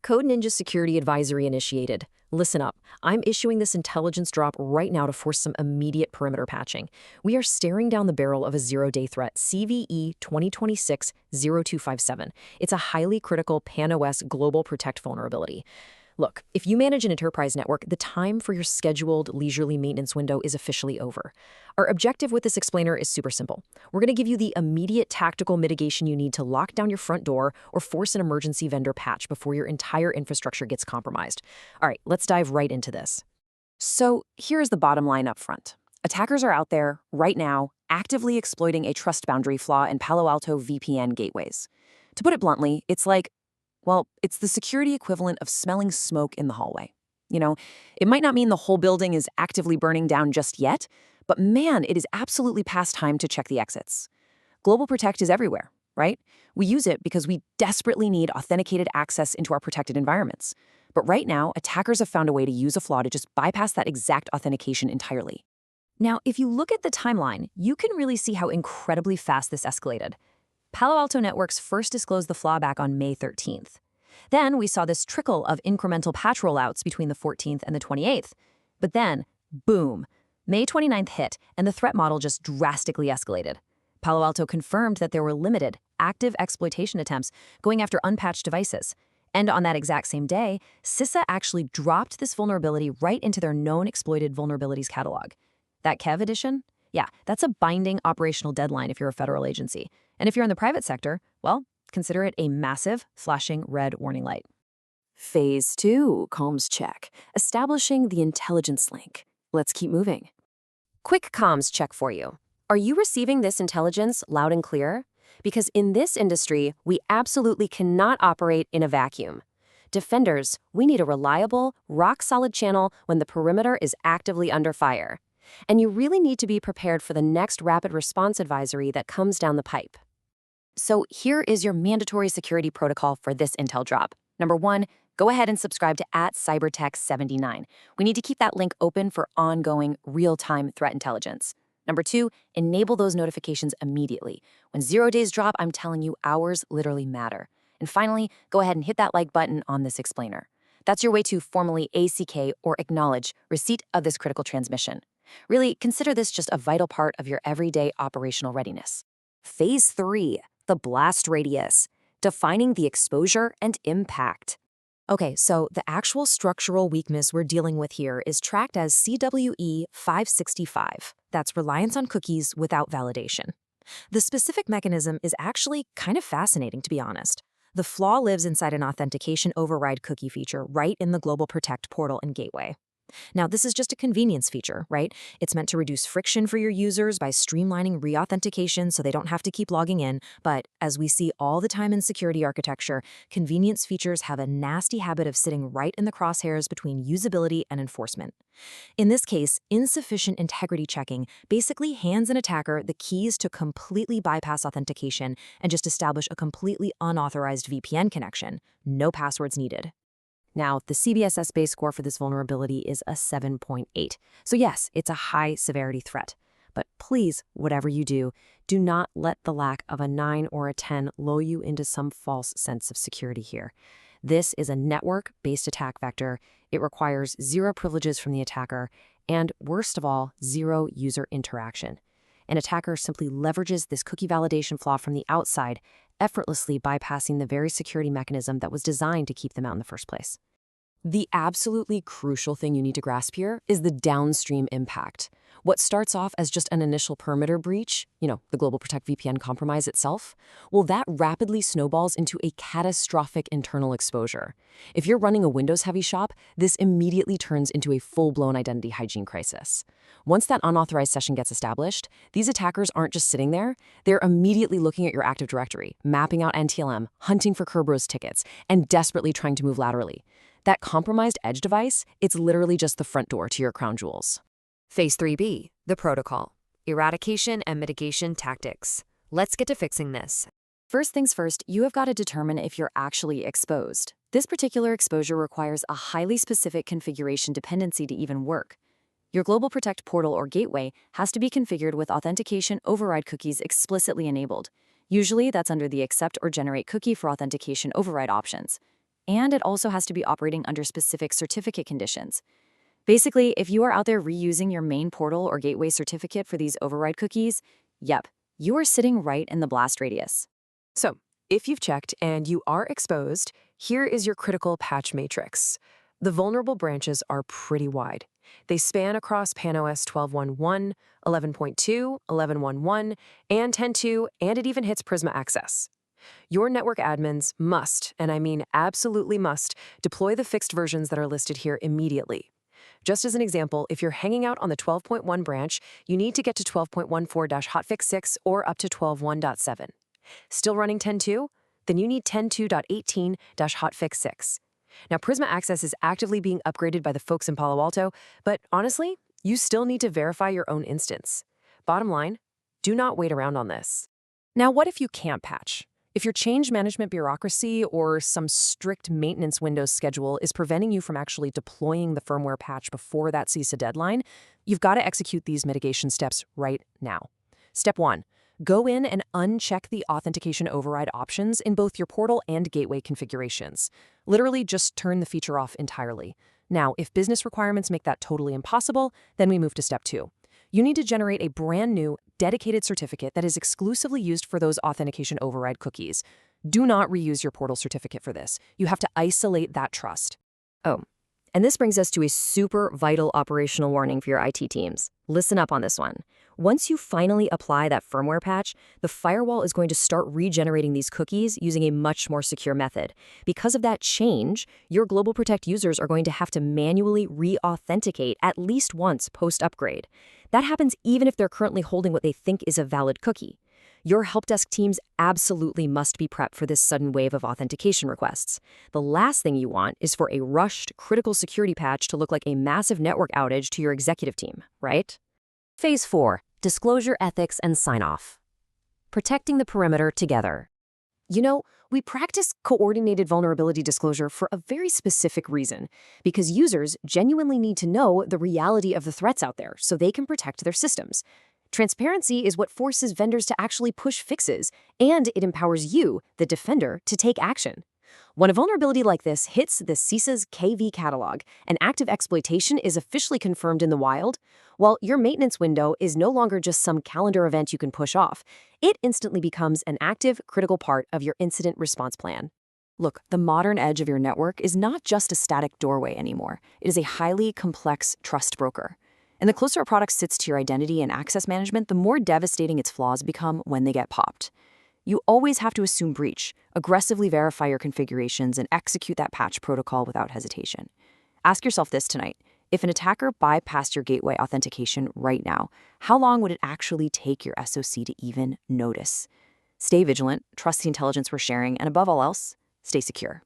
Code Ninja Security Advisory initiated. Listen up. I'm issuing this intelligence drop right now to force some immediate perimeter patching. We are staring down the barrel of a zero-day threat, CVE-2026-0257. It's a highly critical pan-OS GlobalProtect vulnerability. Look, if you manage an enterprise network, the time for your scheduled leisurely maintenance window is officially over. Our objective with this explainer is super simple. We're going to give you the immediate tactical mitigation you need to lock down your front door or force an emergency vendor patch before your entire infrastructure gets compromised. All right, let's dive right into this. So here's the bottom line up front. Attackers are out there, right now, actively exploiting a trust boundary flaw in Palo Alto VPN gateways. To put it bluntly, it's the security equivalent of smelling smoke in the hallway. It might not mean the whole building is actively burning down just yet, but man, it is absolutely past time to check the exits. GlobalProtect is everywhere, right? We use it because we desperately need authenticated access into our protected environments. But right now, attackers have found a way to use a flaw to just bypass that exact authentication entirely. Now, if you look at the timeline, you can really see how incredibly fast this escalated. Palo Alto Networks first disclosed the flaw back on May 13th. Then we saw this trickle of incremental patch rollouts between the 14th and the 28th. But then, boom, May 29th hit, and the threat model just drastically escalated. Palo Alto confirmed that there were limited, active exploitation attempts going after unpatched devices. And on that exact same day, CISA actually dropped this vulnerability right into their known exploited vulnerabilities catalog. That Kev edition? Yeah, that's a binding operational deadline if you're a federal agency. And if you're in the private sector, well, consider it a massive, flashing red warning light. Phase 2, comms check, establishing the intelligence link. Let's keep moving. Quick comms check for you. Are you receiving this intelligence loud and clear? Because in this industry, we absolutely cannot operate in a vacuum. Defenders, we need a reliable, rock-solid channel when the perimeter is actively under fire. And you really need to be prepared for the next rapid response advisory that comes down the pipe. So here is your mandatory security protocol for this intel drop. Number 1, go ahead and subscribe to @cybertech79. We need to keep that link open for ongoing, real-time threat intelligence. Number 2, enable those notifications immediately. When 0 days drop, I'm telling you, hours literally matter. And finally, go ahead and hit that like button on this explainer. That's your way to formally ACK or acknowledge receipt of this critical transmission. Really, consider this just a vital part of your everyday operational readiness. Phase 3, the blast radius, defining the exposure and impact. Okay, so the actual structural weakness we're dealing with here is tracked as CVE-565. That's reliance on cookies without validation. The specific mechanism is actually kind of fascinating, to be honest. The flaw lives inside an authentication override cookie feature right in the GlobalProtect portal and gateway. Now, this is just a convenience feature, right? It's meant to reduce friction for your users by streamlining re-authentication so they don't have to keep logging in. But as we see all the time in security architecture, convenience features have a nasty habit of sitting right in the crosshairs between usability and enforcement. In this case, insufficient integrity checking basically hands an attacker the keys to completely bypass authentication and just establish a completely unauthorized VPN connection. No passwords needed. Now, the CVSS base score for this vulnerability is a 7.8. So yes, it's a high-severity threat. But please, whatever you do, do not let the lack of a 9 or a 10 lull you into some false sense of security here. This is a network-based attack vector. It requires 0 privileges from the attacker, and worst of all, 0 user interaction. An attacker simply leverages this cookie validation flaw from the outside, effortlessly bypassing the very security mechanism that was designed to keep them out in the first place. The absolutely crucial thing you need to grasp here is the downstream impact. What starts off as just an initial perimeter breach, the GlobalProtect VPN compromise itself, well, that rapidly snowballs into a catastrophic internal exposure. If you're running a Windows-heavy shop, this immediately turns into a full-blown identity hygiene crisis. Once that unauthorized session gets established, these attackers aren't just sitting there. They're immediately looking at your Active Directory, mapping out NTLM, hunting for Kerberos tickets, and desperately trying to move laterally. That compromised edge device, it's literally just the front door to your crown jewels. Phase 3B, the protocol. Eradication and mitigation tactics. Let's get to fixing this. First things first, you have got to determine if you're actually exposed. This particular exposure requires a highly specific configuration dependency to even work. Your GlobalProtect portal or gateway has to be configured with authentication override cookies explicitly enabled. Usually, that's under the accept or generate cookie for authentication override options. And it also has to be operating under specific certificate conditions. Basically, if you are out there reusing your main portal or gateway certificate for these override cookies, yep, you are sitting right in the blast radius. So, if you've checked and you are exposed, here is your critical patch matrix. The vulnerable branches are pretty wide. They span across PanOS 12.1.1, 11.2, 11.1.1, and 10.2, and it even hits Prisma Access. Your network admins must, and I mean absolutely must, deploy the fixed versions that are listed here immediately. Just as an example, if you're hanging out on the 12.1 branch, you need to get to 12.14-hotfix 6 or up to 12.1.7. Still running 10.2? Then you need 10.2.18-hotfix 6. Now, Prisma Access is actively being upgraded by the folks in Palo Alto, but honestly, you still need to verify your own instance. Bottom line, do not wait around on this. Now, what if you can't patch? If your change management bureaucracy or some strict maintenance Windows schedule is preventing you from actually deploying the firmware patch before that CISA deadline, you've got to execute these mitigation steps right now. Step 1. Go in and uncheck the authentication override options in both your portal and gateway configurations. Literally just turn the feature off entirely. Now, if business requirements make that totally impossible, then we move to step 2. You need to generate a brand new, dedicated certificate that is exclusively used for those authentication override cookies. Do not reuse your portal certificate for this. You have to isolate that trust. Oh, and this brings us to a super vital operational warning for your IT teams. Listen up on this one. Once you finally apply that firmware patch, the firewall is going to start regenerating these cookies using a much more secure method. Because of that change, your GlobalProtect users are going to have to manually re-authenticate at least once post-upgrade. That happens even if they're currently holding what they think is a valid cookie. Your help desk teams absolutely must be prepped for this sudden wave of authentication requests. The last thing you want is for a rushed, critical security patch to look like a massive network outage to your executive team, right? Phase 4. Disclosure, ethics, and sign-off. Protecting the perimeter together. You know, we practice coordinated vulnerability disclosure for a very specific reason, because users genuinely need to know the reality of the threats out there so they can protect their systems. Transparency is what forces vendors to actually push fixes, and it empowers you, the defender, to take action. When a vulnerability like this hits the CISA's KV catalog, and active exploitation is officially confirmed in the wild, well, your maintenance window is no longer just some calendar event you can push off. It instantly becomes an active, critical part of your incident response plan. Look, the modern edge of your network is not just a static doorway anymore. It is a highly complex trust broker. And the closer a product sits to your identity and access management, the more devastating its flaws become when they get popped. You always have to assume breach, aggressively verify your configurations, and execute that patch protocol without hesitation. Ask yourself this tonight. If an attacker bypassed your gateway authentication right now, how long would it actually take your SOC to even notice? Stay vigilant, trust the intelligence we're sharing, and above all else, stay secure.